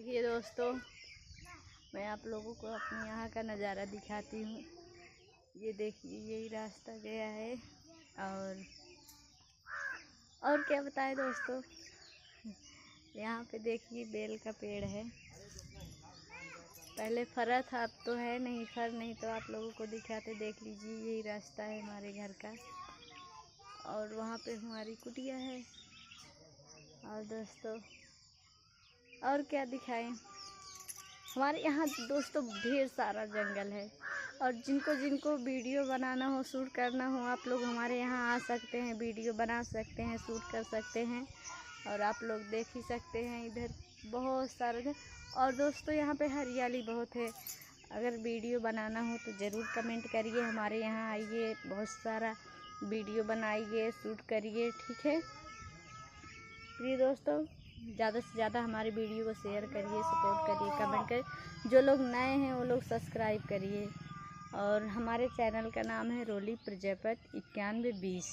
देखिए दोस्तों, मैं आप लोगों को अपने यहाँ का नज़ारा दिखाती हूँ। ये देखिए, यही रास्ता गया है। और क्या बताएं दोस्तों, यहाँ पे देखिए बेल का पेड़ है। पहले फरा था, अब तो है नहीं, फर नहीं तो आप लोगों को दिखाते। देख लीजिए, यही रास्ता है हमारे घर का और वहाँ पे हमारी कुटिया है। और दोस्तों और क्या दिखाएं, हमारे यहाँ दोस्तों ढेर सारा जंगल है। और जिनको वीडियो बनाना हो, शूट करना हो, आप लोग हमारे यहाँ आ सकते हैं, वीडियो बना सकते हैं, शूट कर सकते हैं। और आप लोग देख ही सकते हैं, इधर बहुत सारे। और दोस्तों यहाँ पे हरियाली बहुत है। अगर वीडियो बनाना हो तो ज़रूर कमेंट करिए, हमारे यहाँ आइए, बहुत सारा वीडियो बनाइए, शूट करिए, ठीक है। प्रिय दोस्तों, ज़्यादा से ज़्यादा हमारे वीडियो को शेयर करिए, सपोर्ट करिए, कमेंट करिए। जो लोग नए हैं वो लोग सब्सक्राइब करिए। और हमारे चैनल का नाम है रोली प्रजापति 9120।